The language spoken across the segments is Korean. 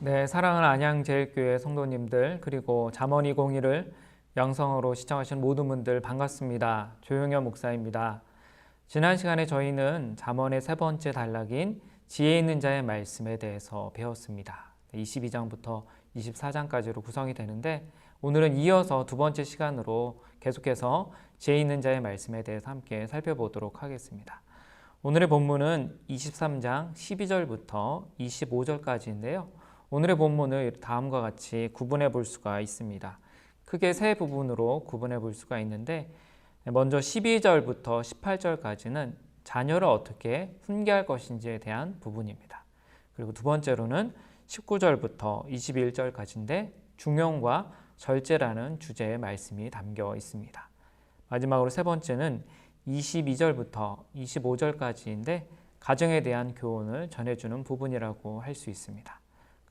네, 사랑하는 안양제일교회 성도님들 그리고 잠언201을 영성으로 시청하시는 모든 분들 반갑습니다. 조용현 목사입니다. 지난 시간에 저희는 잠언의 세 번째 단락인 지혜 있는 자의 말씀에 대해서 배웠습니다. 22장부터 24장까지로 구성이 되는데 오늘은 이어서 두 번째 시간으로 계속해서 지혜 있는 자의 말씀에 대해서 함께 살펴보도록 하겠습니다. 오늘의 본문은 23장 12절부터 25절까지인데요. 오늘의 본문을 다음과 같이 구분해 볼 수가 있습니다. 크게 세 부분으로 구분해 볼 수가 있는데 먼저 12절부터 18절까지는 자녀를 어떻게 훈계할 것인지에 대한 부분입니다. 그리고 두 번째로는 19절부터 21절까지인데 중용과 절제라는 주제의 말씀이 담겨 있습니다. 마지막으로 세 번째는 22절부터 25절까지인데 가정에 대한 교훈을 전해주는 부분이라고 할 수 있습니다.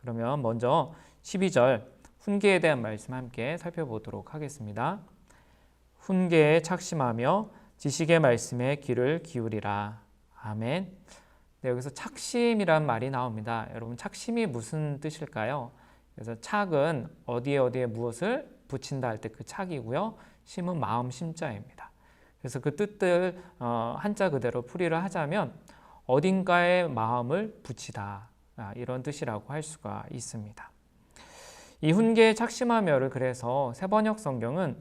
그러면 먼저 12절 훈계에 대한 말씀 함께 살펴보도록 하겠습니다. 훈계에 착심하며 지식의 말씀에 귀를 기울이라. 아멘. 네, 여기서 착심이란 말이 나옵니다. 여러분 착심이 무슨 뜻일까요? 그래서 착은 어디에 무엇을 붙인다 할 때 그 착이고요. 심은 마음 심자입니다. 그래서 그 뜻을 한자 그대로 풀이를 하자면 어딘가에 마음을 붙이다. 이런 뜻이라고 할 수가 있습니다. 이 훈계에 착심하며를 그래서 세번역 성경은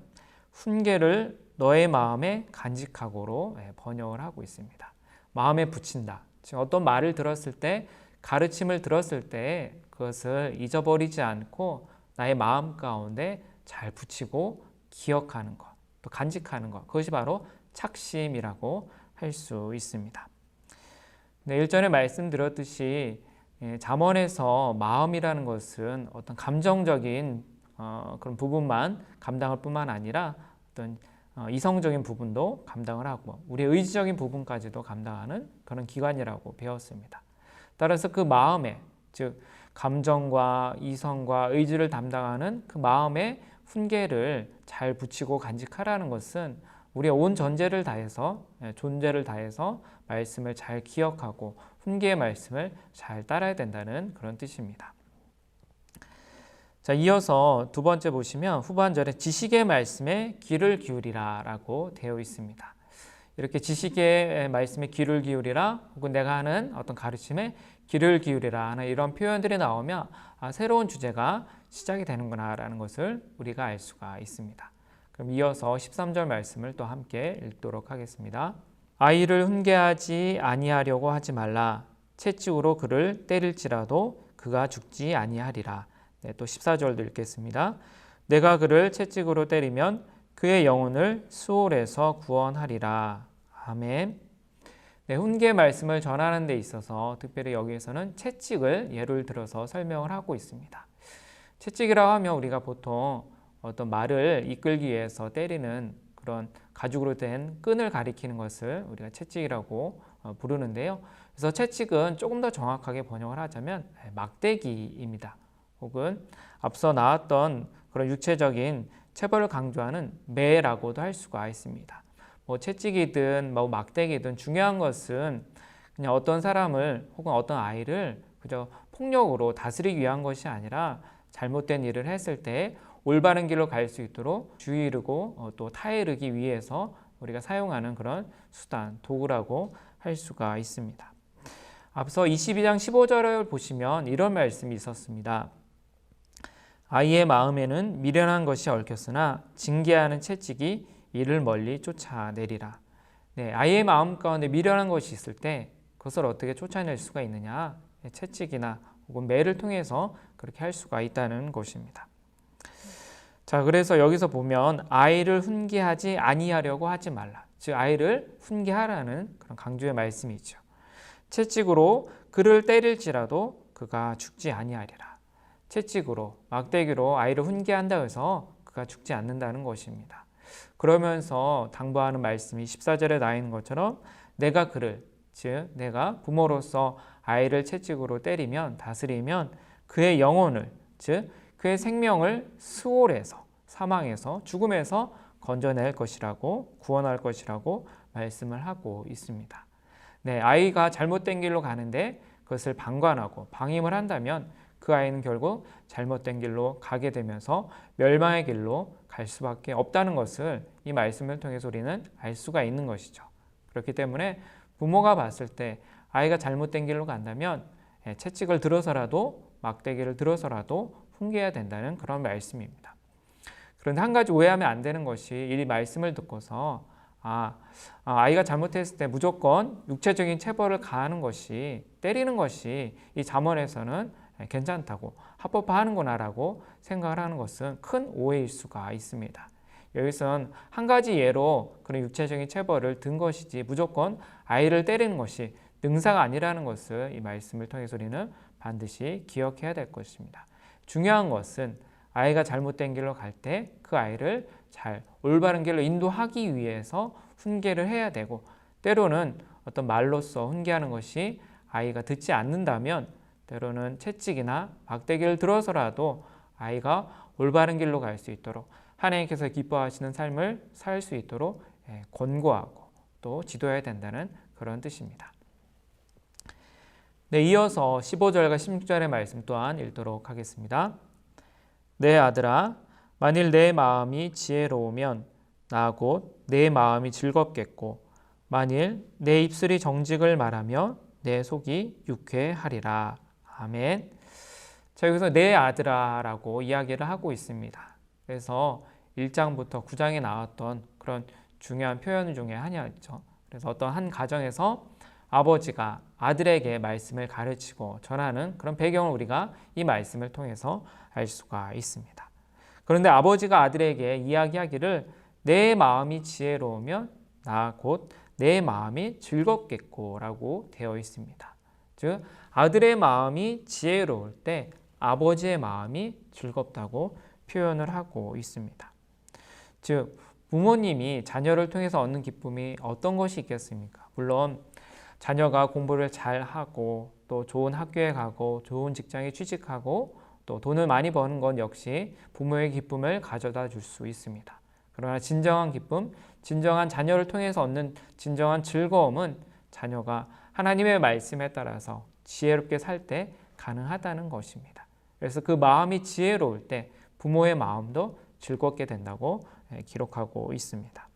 훈계를 너의 마음에 간직하고로 번역을 하고 있습니다. 마음에 붙인다. 즉 어떤 말을 들었을 때 가르침을 들었을 때 그것을 잊어버리지 않고 나의 마음 가운데 잘 붙이고 기억하는 것, 또 간직하는 것, 그것이 바로 착심이라고 할 수 있습니다. 네, 일전에 말씀드렸듯이 잠언에서 마음이라는 것은 어떤 감정적인 그런 부분만 감당할 뿐만 아니라 어떤 이성적인 부분도 감당을 하고 우리의 의지적인 부분까지도 감당하는 그런 기관이라고 배웠습니다. 따라서 그 마음에, 즉 감정과 이성과 의지를 담당하는 그 마음의 훈계를 잘 붙이고 간직하라는 것은 우리의 온 존재를 다해서 말씀을 잘 기억하고 훈계의 말씀을 잘 따라야 된다는 그런 뜻입니다. 자, 이어서 두 번째 보시면 후반절에 지식의 말씀에 귀를 기울이라 라고 되어 있습니다. 이렇게 지식의 말씀에 귀를 기울이라 혹은 내가 하는 어떤 가르침에 귀를 기울이라 하는 이런 표현들이 나오면 새로운 주제가 시작이 되는구나 라는 것을 우리가 알 수가 있습니다. 그럼 이어서 13절 말씀을 또 함께 읽도록 하겠습니다. 아이를 훈계하지 아니하려고 하지 말라. 채찍으로 그를 때릴지라도 그가 죽지 아니하리라. 네, 또 14절도 읽겠습니다. 내가 그를 채찍으로 때리면 그의 영혼을 수월에서 구원하리라. 아멘. 네, 훈계 말씀을 전하는 데 있어서 특별히 여기에서는 채찍을 예를 들어서 설명을 하고 있습니다. 채찍이라고 하면 우리가 보통 어떤 말을 이끌기 위해서 때리는 그런 가죽으로 된 끈을 가리키는 것을 우리가 채찍이라고 부르는데요. 그래서 채찍은 조금 더 정확하게 번역을 하자면 막대기입니다. 혹은 앞서 나왔던 그런 육체적인 체벌을 강조하는 매라고도 할 수가 있습니다. 채찍이든 막대기든 중요한 것은 그냥 어떤 사람을 혹은 어떤 아이를 그저 폭력으로 다스리기 위한 것이 아니라 잘못된 일을 했을 때 올바른 길로 갈 수 있도록 주의르고 또 타이르기 위해서 우리가 사용하는 그런 수단, 도구라고 할 수가 있습니다. 앞서 22장 15절을 보시면 이런 말씀이 있었습니다. 아이의 마음에는 미련한 것이 얽혔으나 징계하는 채찍이 이를 멀리 쫓아내리라. 네, 아이의 마음 가운데 미련한 것이 있을 때 그것을 어떻게 쫓아낼 수가 있느냐? 채찍이나 혹은 매를 통해서 그렇게 할 수가 있다는 것입니다. 자, 그래서 여기서 보면 아이를 훈계하지 아니하려고 하지 말라. 즉 아이를 훈계하라는 그런 강조의 말씀이죠. 채찍으로 그를 때릴지라도 그가 죽지 아니하리라. 채찍으로, 막대기로 아이를 훈계한다 해서 그가 죽지 않는다는 것입니다. 그러면서 당부하는 말씀이 14절에 나와 있는 것처럼 내가 그를, 즉 내가 부모로서 아이를 채찍으로 때리면, 다스리면 그의 영혼을, 즉 그의 생명을 스올에서, 사망에서, 죽음에서 건져낼 것이라고, 구원할 것이라고 말씀을 하고 있습니다. 네, 아이가 잘못된 길로 가는데 그것을 방관하고 방임을 한다면 그 아이는 결국 잘못된 길로 가게 되면서 멸망의 길로 갈 수밖에 없다는 것을 이 말씀을 통해서 우리는 알 수가 있는 것이죠. 그렇기 때문에 부모가 봤을 때 아이가 잘못된 길로 간다면 채찍을 들어서라도 막대기를 들어서라도 훈계해야 된다는 그런 말씀입니다. 그런데 한 가지 오해하면 안 되는 것이 이 말씀을 듣고서 아이가 잘못했을 때 무조건 육체적인 체벌을 가하는 것이, 때리는 것이 이 잠언에서는 괜찮다고 합법화하는구나 라고 생각을 하는 것은 큰 오해일 수가 있습니다. 여기선 한 가지 예로 그런 육체적인 체벌을 든 것이지 무조건 아이를 때리는 것이 능사가 아니라는 것을 이 말씀을 통해서 우리는 반드시 기억해야 될 것입니다. 중요한 것은 아이가 잘못된 길로 갈 때 그 아이를 잘 올바른 길로 인도하기 위해서 훈계를 해야 되고, 때로는 어떤 말로써 훈계하는 것이 아이가 듣지 않는다면 때로는 채찍이나 막대기를 들어서라도 아이가 올바른 길로 갈 수 있도록, 하나님께서 기뻐하시는 삶을 살 수 있도록 권고하고 또 지도해야 된다는 그런 뜻입니다. 네, 이어서 15절과 16절의 말씀 또한 읽도록 하겠습니다. 내 아들아, 만일 내 마음이 지혜로우면 나 곧 내 마음이 즐겁겠고, 만일 내 입술이 정직을 말하며 내 속이 유쾌하리라. 아멘. 자, 여기서 내 아들아 라고 이야기를 하고 있습니다. 그래서 1장부터 9장에 나왔던 그런 중요한 표현 중에 하나였죠. 그래서 어떤 한 가정에서 아버지가 아들에게 말씀을 가르치고 전하는 그런 배경을 우리가 이 말씀을 통해서 알 수가 있습니다. 그런데 아버지가 아들에게 이야기하기를 내 마음이 지혜로우면 나 곧 내 마음이 즐겁겠고 라고 되어 있습니다. 즉 아들의 마음이 지혜로울 때 아버지의 마음이 즐겁다고 표현을 하고 있습니다. 즉 부모님이 자녀를 통해서 얻는 기쁨이 어떤 것이 있겠습니까? 물론 자녀가 공부를 잘하고 또 좋은 학교에 가고 좋은 직장에 취직하고 또 돈을 많이 버는 건 역시 부모의 기쁨을 가져다 줄 수 있습니다. 그러나 진정한 기쁨, 진정한 자녀를 통해서 얻는 진정한 즐거움은 자녀가 하나님의 말씀에 따라서 지혜롭게 살 때 가능하다는 것입니다. 그래서 그 마음이 지혜로울 때 부모의 마음도 즐겁게 된다고 기록하고 있습니다.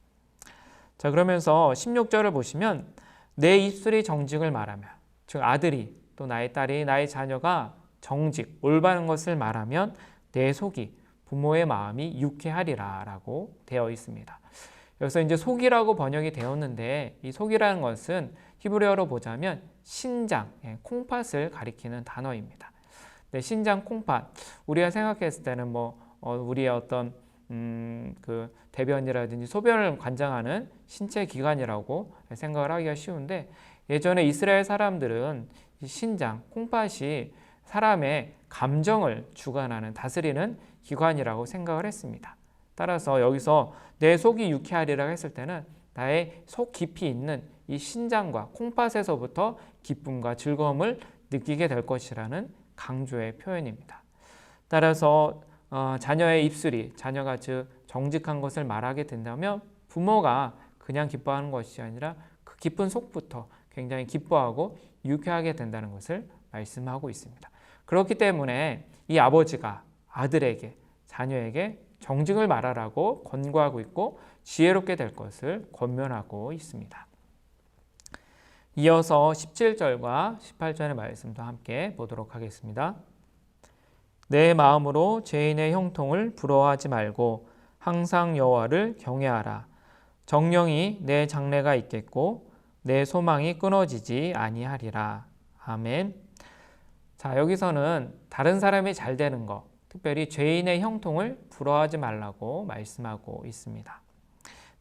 자, 그러면서 16절을 보시면 내 입술이 정직을 말하면, 즉 아들이 또 나의 딸이 나의 자녀가 정직, 올바른 것을 말하면 내 속이, 부모의 마음이 유쾌하리라 라고 되어 있습니다. 여기서 이제 속이라고 번역이 되었는데 이 속이라는 것은 히브리어로 보자면 신장, 콩팥을 가리키는 단어입니다. 네, 신장, 콩팥, 우리가 생각했을 때는 우리의 어떤 그 대변이라든지 소변을 관장하는 신체 기관이라고 생각을 하기가 쉬운데, 예전에 이스라엘 사람들은 이 신장, 콩팥이 사람의 감정을 주관하는, 다스리는 기관이라고 생각을 했습니다. 따라서 여기서 내 속이 유쾌하리라고 했을 때는 나의 속 깊이 있는 이 신장과 콩팥에서부터 기쁨과 즐거움을 느끼게 될 것이라는 강조의 표현입니다. 따라서 자녀의 입술이, 자녀가 즉 정직한 것을 말하게 된다면 부모가 그냥 기뻐하는 것이 아니라 그 깊은 속부터 굉장히 기뻐하고 유쾌하게 된다는 것을 말씀하고 있습니다. 그렇기 때문에 이 아버지가 아들에게, 자녀에게 정직을 말하라고 권고하고 있고 지혜롭게 될 것을 권면하고 있습니다. 이어서 17절과 18절의 말씀도 함께 보도록 하겠습니다. 내 마음으로 죄인의 형통을 부러워하지 말고 항상 여호와를 경외하라. 정령이 내 장래가 있겠고 내 소망이 끊어지지 아니하리라. 아멘. 자, 여기서는 다른 사람이 잘 되는 것, 특별히 죄인의 형통을 부러워하지 말라고 말씀하고 있습니다.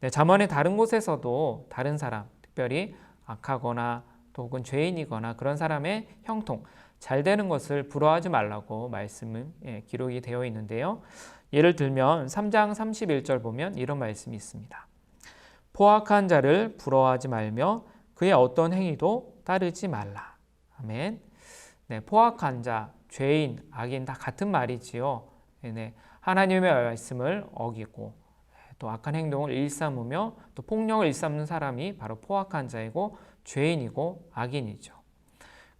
네, 잠언의 다른 곳에서도 다른 사람, 특별히 악하거나 또 혹은 죄인이거나 그런 사람의 형통, 잘 되는 것을 부러워하지 말라고 말씀은 기록이 되어 있는데요. 예를 들면 3장 31절 보면 이런 말씀이 있습니다. 포악한 자를 부러워하지 말며 그의 어떤 행위도 따르지 말라. 아멘. 네, 포악한 자, 죄인, 악인 다 같은 말이지요. 네, 하나님의 말씀을 어기고 또 악한 행동을 일삼으며 또 폭력을 일삼는 사람이 바로 포악한 자이고 죄인이고 악인이죠.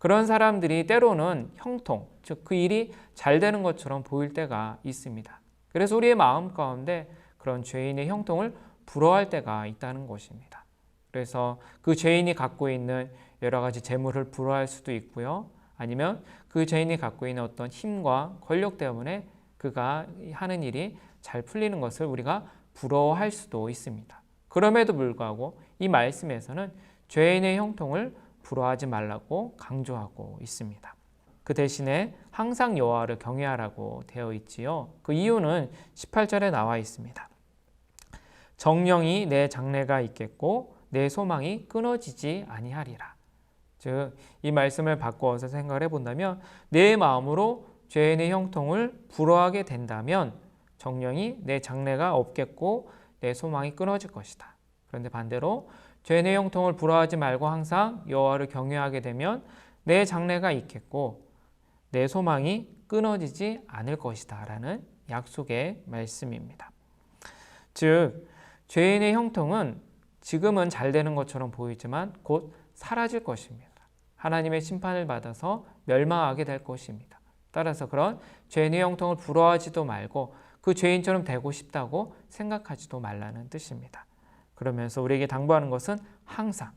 그런 사람들이 때로는 형통, 즉 그 일이 잘 되는 것처럼 보일 때가 있습니다. 그래서 우리의 마음 가운데 그런 죄인의 형통을 부러워할 때가 있다는 것입니다. 그래서 그 죄인이 갖고 있는 여러 가지 재물을 부러워할 수도 있고요. 아니면 그 죄인이 갖고 있는 어떤 힘과 권력 때문에 그가 하는 일이 잘 풀리는 것을 우리가 부러워할 수도 있습니다. 그럼에도 불구하고 이 말씀에서는 죄인의 형통을 부러워하지 말라고 강조하고 있습니다. 그 대신에 항상 여호와를 경외하라고 되어 있지요. 그 이유는 18절에 나와 있습니다. 정령이 내 장래가 있겠고 내 소망이 끊어지지 아니하리라. 즉, 이 말씀을 바꿔서 생각을 해본다면 내 마음으로 죄인의 형통을 부러워하게 된다면 정령이 내 장래가 없겠고 내 소망이 끊어질 것이다. 그런데 반대로 죄인의 형통을 부러워하지 말고 항상 여호와를 경외하게 되면 내 장래가 있겠고 내 소망이 끊어지지 않을 것이다 라는 약속의 말씀입니다. 즉, 죄인의 형통은 지금은 잘 되는 것처럼 보이지만 곧 사라질 것입니다. 하나님의 심판을 받아서 멸망하게 될 것입니다. 따라서 그런 죄인의 형통을 부러워하지도 말고 그 죄인처럼 되고 싶다고 생각하지도 말라는 뜻입니다. 그러면서 우리에게 당부하는 것은 항상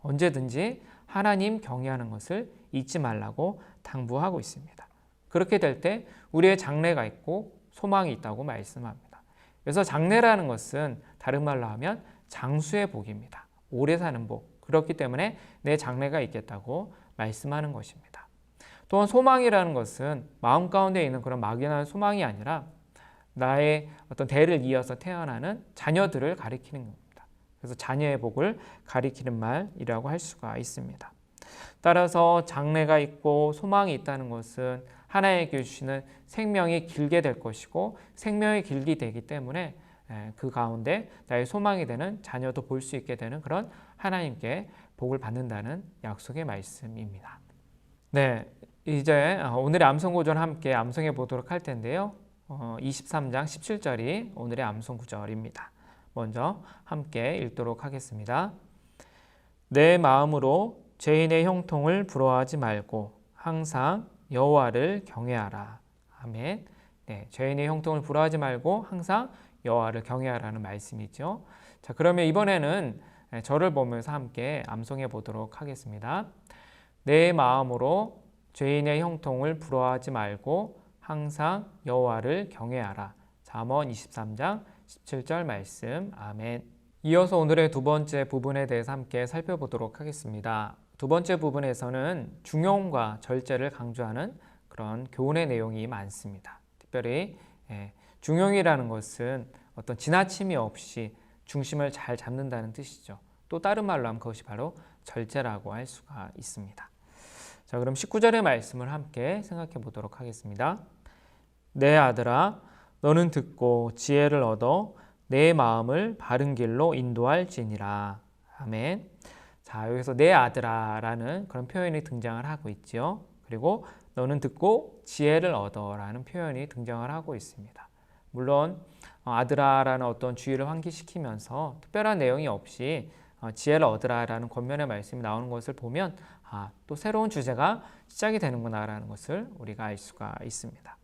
언제든지 하나님 경외하는 것을 잊지 말라고 당부하고 있습니다. 그렇게 될 때 우리의 장래가 있고 소망이 있다고 말씀합니다. 그래서 장래라는 것은 다른 말로 하면 장수의 복입니다. 오래 사는 복. 그렇기 때문에 내 장래가 있겠다고 말씀하는 것입니다. 또한 소망이라는 것은 마음 가운데 있는 그런 막연한 소망이 아니라 나의 어떤 대를 이어서 태어나는 자녀들을 가리키는 겁니다. 그래서 자녀의 복을 가리키는 말이라고 할 수가 있습니다. 따라서 장래가 있고 소망이 있다는 것은 하나님께 주시는 생명이 길게 될 것이고 생명이 길게 되기 때문에 그 가운데 나의 소망이 되는 자녀도 볼 수 있게 되는 그런 하나님께 복을 받는다는 약속의 말씀입니다. 네, 이제 오늘의 암송 구절 함께 암송해 보도록 할 텐데요. 23장 17절이 오늘의 암송 구절입니다. 먼저 함께 읽도록 하겠습니다. 내 마음으로 죄인의 형통을 부러워하지 말고 항상 여호와를 경외하라. 아멘. 네, 죄인의 형통을 부러워하지 말고 항상 여호와를 경외하라는 말씀이죠. 자, 그러면 이번에는 저를 보면서 함께 암송해 보도록 하겠습니다. 내 마음으로 죄인의 형통을 부러워하지 말고 항상 여호와를 경외하라. 잠언 23장 17절 말씀. 아멘. 이어서 오늘의 두 번째 부분에 대해서 함께 살펴보도록 하겠습니다. 두 번째 부분에서는 중용과 절제를 강조하는 그런 교훈의 내용이 많습니다. 특별히 중용이라는 것은 어떤 지나침이 없이 중심을 잘 잡는다는 뜻이죠. 또 다른 말로 하면 그것이 바로 절제라고 할 수가 있습니다. 자, 그럼 19절의 말씀을 함께 생각해 보도록 하겠습니다. 내 아들아, 너는 듣고 지혜를 얻어 내 마음을 바른 길로 인도할지니라. 아멘. 자, 여기서 내 아들아 라는 그런 표현이 등장을 하고 있죠. 그리고 너는 듣고 지혜를 얻어 라는 표현이 등장을 하고 있습니다. 물론 아들아 라는 어떤 주의를 환기시키면서 특별한 내용이 없이 지혜를 얻으라 라는 권면의 말씀이 나오는 것을 보면 또 새로운 주제가 시작이 되는구나 라는 것을 우리가 알 수가 있습니다.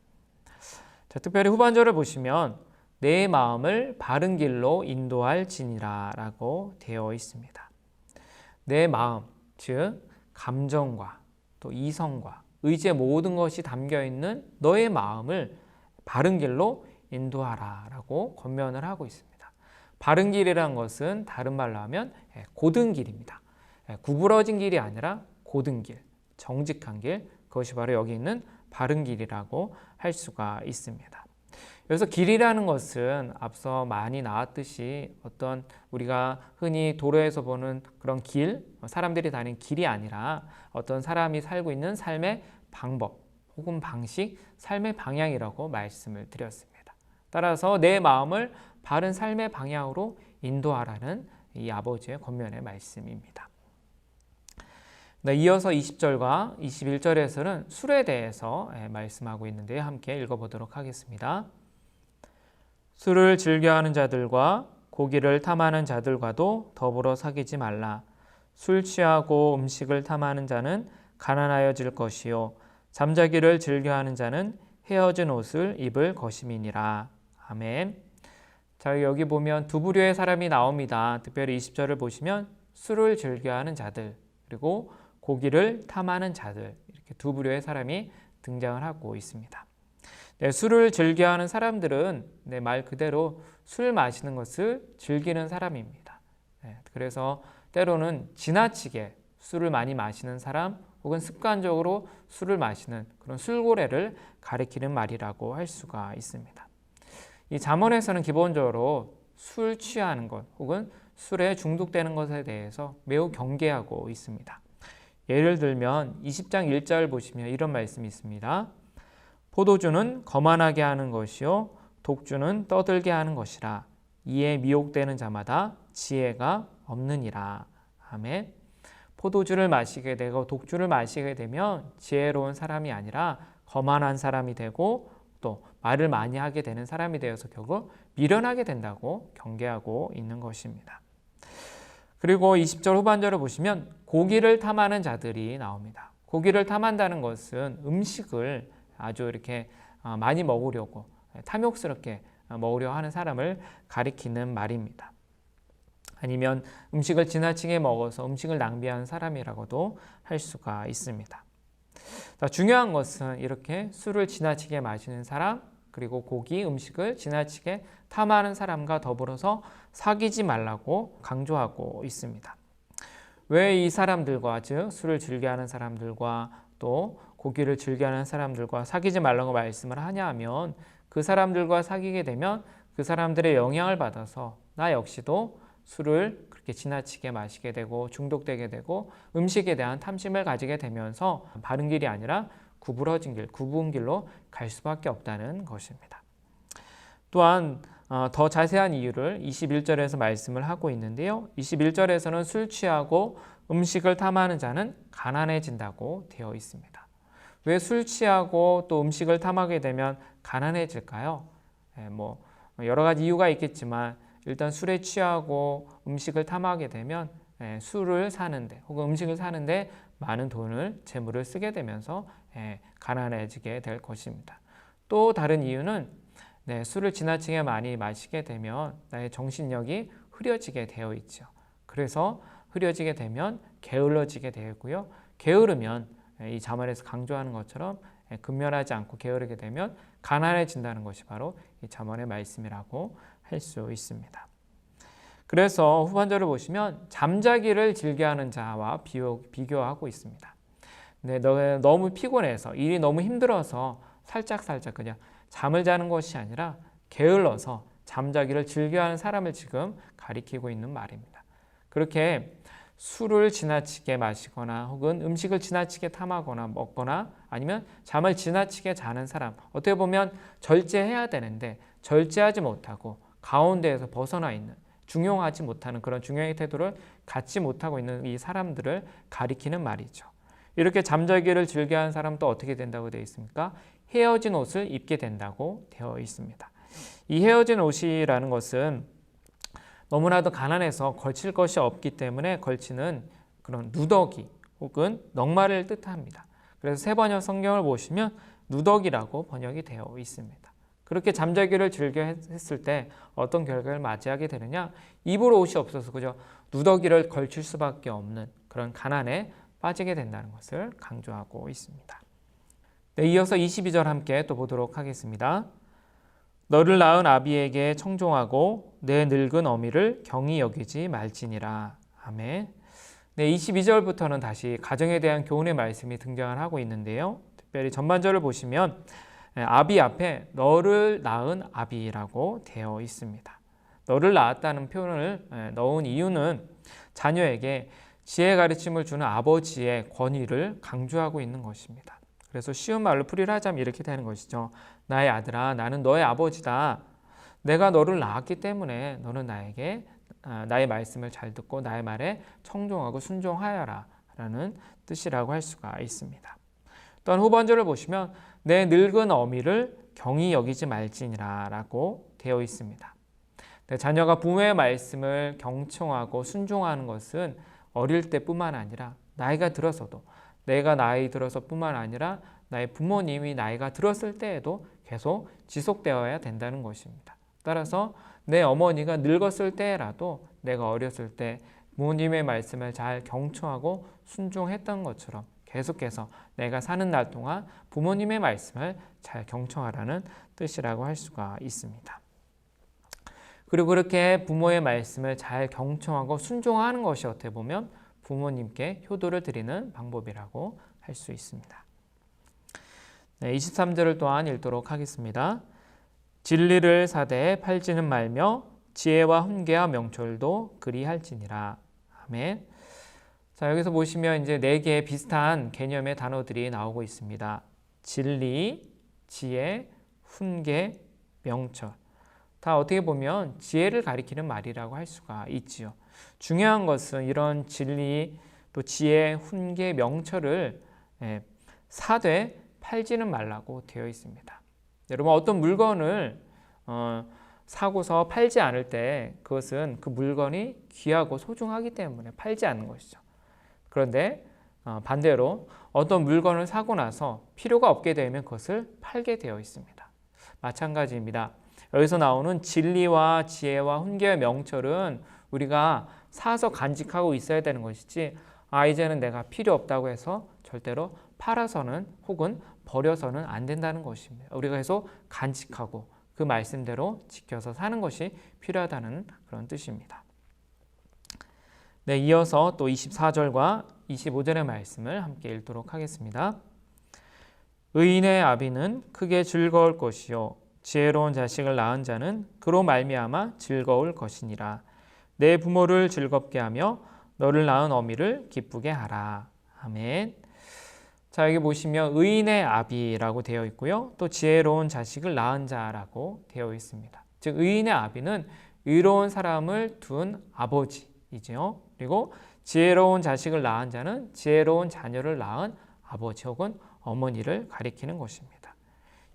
자, 특별히 후반절을 보시면 내 마음을 바른 길로 인도할지니라 라고 되어 있습니다. 내 마음, 즉 감정과 또 이성과 의지의 모든 것이 담겨있는 너의 마음을 바른 길로 인도하라 라고 권면을 하고 있습니다. 바른 길이라는 것은 다른 말로 하면 고든 길입니다. 구부러진 길이 아니라 고든 길, 정직한 길, 그것이 바로 여기 있는 바른 길이라고 할 수가 있습니다. 그래서 길이라는 것은 앞서 많이 나왔듯이 어떤 우리가 흔히 도로에서 보는 그런 길, 사람들이 다니는 길이 아니라 어떤 사람이 살고 있는 삶의 방법 혹은 방식, 삶의 방향이라고 말씀을 드렸습니다. 따라서 내 마음을 바른 삶의 방향으로 인도하라는 이 아버지의 권면의 말씀입니다. 네, 이어서 20절과 21절에서는 술에 대해서 말씀하고 있는데요. 함께 읽어보도록 하겠습니다. 술을 즐겨하는 자들과 고기를 탐하는 자들과도 더불어 사귀지 말라. 술 취하고 음식을 탐하는 자는 가난하여질 것이요 잠자기를 즐겨하는 자는 헤어진 옷을 입을 것임이니라. 아멘. 자, 여기 보면 두 부류의 사람이 나옵니다. 특별히 20절을 보시면 술을 즐겨하는 자들 그리고 고기를 탐하는 자들 이렇게 두 부류의 사람이 등장을 하고 있습니다. 네, 술을 즐겨하는 사람들은 말 그대로 술 마시는 것을 즐기는 사람입니다. 네, 그래서 때로는 지나치게 술을 많이 마시는 사람 혹은 습관적으로 술을 마시는 그런 술고래를 가리키는 말이라고 할 수가 있습니다. 이 잠언에서는 기본적으로 술 취하는 것 혹은 술에 중독되는 것에 대해서 매우 경계하고 있습니다. 예를 들면 20장 1절 보시면 이런 말씀이 있습니다. 포도주는 거만하게 하는 것이요 독주는 떠들게 하는 것이라. 이에 미혹되는 자마다 지혜가 없느니라. 아멘. 포도주를 마시게 되고 독주를 마시게 되면 지혜로운 사람이 아니라 거만한 사람이 되고 또 말을 많이 하게 되는 사람이 되어서 결국 미련하게 된다고 경계하고 있는 것입니다. 그리고 20절 후반절을 보시면 고기를 탐하는 자들이 나옵니다. 고기를 탐한다는 것은 음식을 아주 이렇게 많이 먹으려고 탐욕스럽게 먹으려 하는 사람을 가리키는 말입니다. 아니면 음식을 지나치게 먹어서 음식을 낭비하는 사람이라고도 할 수가 있습니다. 중요한 것은 이렇게 술을 지나치게 마시는 사람 그리고 고기, 음식을 지나치게 탐하는 사람과 더불어서 사귀지 말라고 강조하고 있습니다. 왜 이 사람들과 즉 술을 즐겨하는 사람들과 또 고기를 즐겨하는 사람들과 사귀지 말라고 말씀을 하냐 하면 그 사람들과 사귀게 되면 그 사람들의 영향을 받아서 나 역시도 술을 그렇게 지나치게 마시게 되고 중독되게 되고 음식에 대한 탐심을 가지게 되면서 바른 길이 아니라 구부러진 길, 굽은 길로 갈 수밖에 없다는 것입니다. 또한 더 자세한 이유를 21절에서 말씀을 하고 있는데요. 21절에서는 술 취하고 음식을 탐하는 자는 가난해진다고 되어 있습니다. 왜 술 취하고 또 음식을 탐하게 되면 가난해질까요? 여러 가지 이유가 있겠지만 일단 술에 취하고 음식을 탐하게 되면 술을 사는데 혹은 음식을 사는데 많은 돈을 재물을 쓰게 되면서 가난해지게 될 것입니다. 또 다른 이유는 술을 지나치게 많이 마시게 되면 나의 정신력이 흐려지게 되어 있죠. 그래서 흐려지게 되면 게을러지게 되고요. 게으르면 이 잠언에서 강조하는 것처럼 근면하지 않고 게으르게 되면 가난해진다는 것이 바로 이 잠언의 말씀이라고 할 수 있습니다. 그래서 후반절을 보시면 잠자기를 즐겨하는 자와 비교하고 있습니다. 너무 피곤해서 일이 너무 힘들어서 살짝 그냥 잠을 자는 것이 아니라 게을러서 잠자기를 즐겨하는 사람을 지금 가리키고 있는 말입니다. 그렇게 술을 지나치게 마시거나 혹은 음식을 지나치게 탐하거나 먹거나 아니면 잠을 지나치게 자는 사람, 어떻게 보면 절제해야 되는데 절제하지 못하고 가운데에서 벗어나 있는 중용하지 못하는 그런 중용의 태도를 갖지 못하고 있는 이 사람들을 가리키는 말이죠. 이렇게 잠자기를 즐겨하는 사람은 또 어떻게 된다고 되어 있습니까? 헤어진 옷을 입게 된다고 되어 있습니다. 이 헤어진 옷이라는 것은 너무나도 가난해서 걸칠 것이 없기 때문에 걸치는 그런 누더기 혹은 넉마를 뜻합니다. 그래서 세 번역 성경을 보시면 누더기라고 번역이 되어 있습니다. 그렇게 잠자기를 즐겨 했을 때 어떤 결과를 맞이하게 되느냐? 입을 옷이 없어서 그저 누더기를 걸칠 수밖에 없는 그런 가난에 빠지게 된다는 것을 강조하고 있습니다. 이어서 22절 함께 또 보도록 하겠습니다. 너를 낳은 아비에게 청종하고 내 늙은 어미를 경히 여기지 말지니라. 아멘. 22절부터는 다시 가정에 대한 교훈의 말씀이 등장을 하고 있는데요. 특별히 전반절을 보시면 아비 앞에 너를 낳은 아비라고 되어 있습니다. 너를 낳았다는 표현을 넣은 이유는 자녀에게 지혜 가르침을 주는 아버지의 권위를 강조하고 있는 것입니다. 그래서 쉬운 말로 풀이를 하자면 이렇게 되는 것이죠. 나의 아들아, 나는 너의 아버지다. 내가 너를 낳았기 때문에 너는 나에게 나의 말씀을 잘 듣고 나의 말에 청종하고 순종하여라 라는 뜻이라고 할 수가 있습니다. 또한 후반절을 보시면 내 늙은 어미를 경히 여기지 말지니라 라고 되어 있습니다. 내 자녀가 부모의 말씀을 경청하고 순종하는 것은 어릴 때뿐만 아니라 나이가 들어서도 내가 나이 들어서뿐만 아니라 나의 부모님이 나이가 들었을 때에도 계속 지속되어야 된다는 것입니다. 따라서 내 어머니가 늙었을 때라도 내가 어렸을 때 부모님의 말씀을 잘 경청하고 순종했던 것처럼 계속해서 내가 사는 날 동안 부모님의 말씀을 잘 경청하라는 뜻이라고 할 수가 있습니다. 그리고 그렇게 부모의 말씀을 잘 경청하고 순종하는 것이 어떻게 보면 부모님께 효도를 드리는 방법이라고 할 수 있습니다. 23절을 또한 읽도록 하겠습니다. 진리를 사대에 팔지는 말며 지혜와 훈계와 명철도 그리할지니라. 아멘. 자, 여기서 보시면 이제 4개의 비슷한 개념의 단어들이 나오고 있습니다. 진리, 지혜, 훈계, 명철. 다 어떻게 보면 지혜를 가리키는 말이라고 할 수가 있지요. 중요한 것은 이런 진리, 또 지혜, 훈계, 명철을 사되 팔지는 말라고 되어 있습니다. 여러분 어떤 물건을 사고서 팔지 않을 때 그것은 그 물건이 귀하고 소중하기 때문에 팔지 않는 것이죠. 그런데 반대로 어떤 물건을 사고 나서 필요가 없게 되면 그것을 팔게 되어 있습니다. 마찬가지입니다. 여기서 나오는 진리와 지혜와 훈계와 명철은 우리가 사서 간직하고 있어야 되는 것이지 이제는 내가 필요 없다고 해서 절대로 팔아서는 혹은 버려서는 안 된다는 것입니다. 우리가 계속 간직하고 그 말씀대로 지켜서 사는 것이 필요하다는 그런 뜻입니다. 네, 이어서 또 24절과 25절의 말씀을 함께 읽도록 하겠습니다. 의인의 아비는 크게 즐거울 것이요 지혜로운 자식을 낳은 자는 그로 말미암아 즐거울 것이니라. 내 부모를 즐겁게 하며 너를 낳은 어미를 기쁘게 하라. 아멘. 자, 여기 보시면 의인의 아비라고 되어 있고요. 또 지혜로운 자식을 낳은 자라고 되어 있습니다. 즉 의인의 아비는 의로운 사람을 둔 아버지이죠. 그리고 지혜로운 자식을 낳은 자는 지혜로운 자녀를 낳은 아버지 혹은 어머니를 가리키는 것입니다.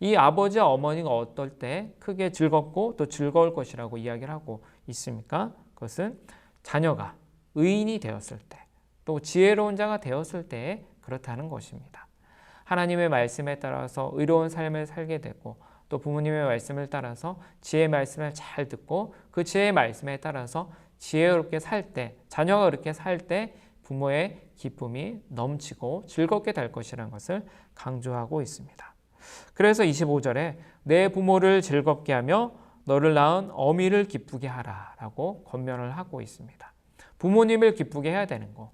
이 아버지와 어머니가 어떨 때 크게 즐겁고 또 즐거울 것이라고 이야기를 하고 있습니까? 그것은 자녀가 의인이 되었을 때, 또 지혜로운 자가 되었을 때 그렇다는 것입니다. 하나님의 말씀에 따라서 의로운 삶을 살게 되고 또 부모님의 말씀을 따라서 지혜의 말씀을 잘 듣고 그 지혜의 말씀에 따라서 지혜롭게 살 때, 자녀가 그렇게 살 때 부모의 기쁨이 넘치고 즐겁게 될 것이라는 것을 강조하고 있습니다. 그래서 25절에 내 부모를 즐겁게 하며 너를 낳은 어미를 기쁘게 하라 라고 권면을 하고 있습니다. 부모님을 기쁘게 해야 되는 거,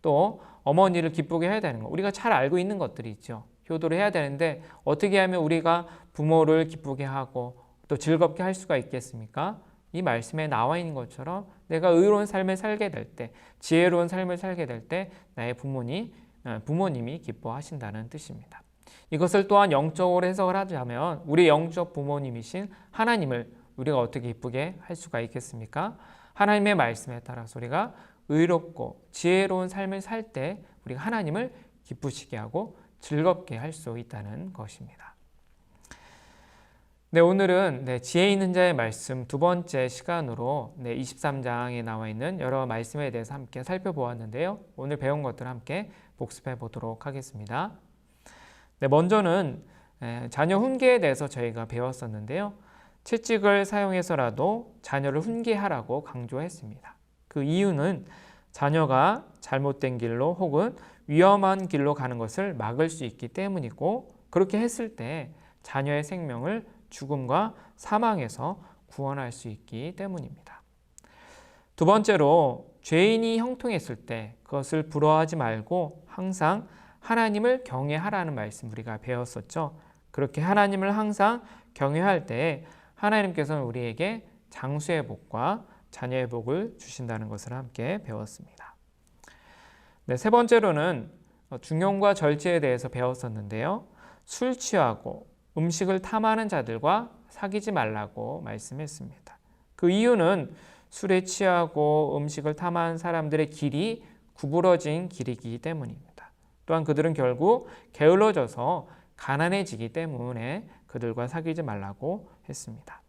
또 어머니를 기쁘게 해야 되는 거, 우리가 잘 알고 있는 것들이 있죠. 효도를 해야 되는데 어떻게 하면 우리가 부모를 기쁘게 하고 또 즐겁게 할 수가 있겠습니까? 이 말씀에 나와 있는 것처럼 내가 의로운 삶을 살게 될 때, 지혜로운 삶을 살게 될 때 나의 부모님이 기뻐하신다는 뜻입니다. 이것을 또한 영적으로 해석을 하자면 우리 영적 부모님이신 하나님을 우리가 어떻게 기쁘게 할 수가 있겠습니까? 하나님의 말씀에 따라서 우리가 의롭고 지혜로운 삶을 살 때 우리가 하나님을 기쁘시게 하고 즐겁게 할 수 있다는 것입니다. 네, 오늘은 지혜 있는 자의 말씀 두 번째 시간으로 23장에 나와 있는 여러 말씀에 대해서 함께 살펴보았는데요. 오늘 배운 것들 함께 복습해 보도록 하겠습니다. 네, 먼저는 자녀 훈계에 대해서 저희가 배웠었는데요. 채찍을 사용해서라도 자녀를 훈계하라고 강조했습니다. 그 이유는 자녀가 잘못된 길로 혹은 위험한 길로 가는 것을 막을 수 있기 때문이고, 그렇게 했을 때 자녀의 생명을 죽음과 사망에서 구원할 수 있기 때문입니다. 두 번째로 죄인이 형통했을 때 그것을 부러워하지 말고 항상 하나님을 경외하라는 말씀 우리가 배웠었죠. 그렇게 하나님을 항상 경외할 때 하나님께서는 우리에게 장수의 복과 자녀의 복을 주신다는 것을 함께 배웠습니다. 네, 세 번째로는 중용과 절제에 대해서 배웠었는데요. 술 취하고 음식을 탐하는 자들과 사귀지 말라고 말씀했습니다. 그 이유는 술에 취하고 음식을 탐하는 사람들의 길이 구부러진 길이기 때문입니다. 또한 그들은 결국 게을러져서 가난해지기 때문에 그들과 사귀지 말라고 했습니다.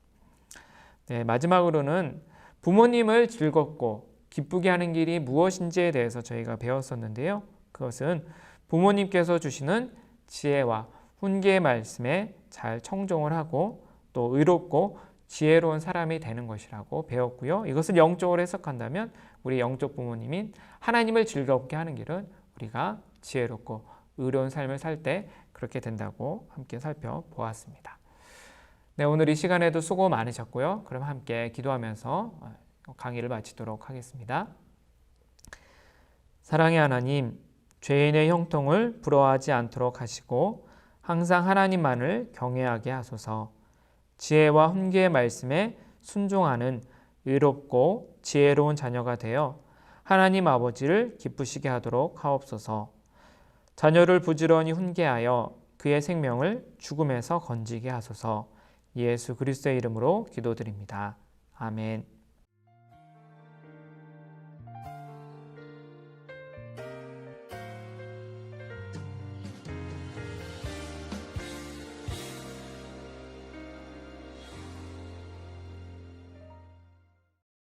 네, 마지막으로는 부모님을 즐겁고 기쁘게 하는 길이 무엇인지에 대해서 저희가 배웠었는데요. 그것은 부모님께서 주시는 지혜와 훈계의 말씀에 잘 청종을 하고 또 의롭고 지혜로운 사람이 되는 것이라고 배웠고요. 이것을 영적으로 해석한다면 우리 영적 부모님인 하나님을 즐겁게 하는 길은 우리가 지혜롭고 의로운 삶을 살 때 그렇게 된다고 함께 살펴보았습니다. 네, 오늘 이 시간에도 수고 많으셨고요. 그럼 함께 기도하면서 강의를 마치도록 하겠습니다. 사랑의 하나님, 죄인의 형통을 부러워하지 않도록 하시고 항상 하나님만을 경외하게 하소서. 지혜와 훈계의 말씀에 순종하는 의롭고 지혜로운 자녀가 되어 하나님 아버지를 기쁘시게 하도록 하옵소서. 자녀를 부지런히 훈계하여 그의 생명을 죽음에서 건지게 하소서. 예수 그리스도의 이름으로 기도드립니다. 아멘.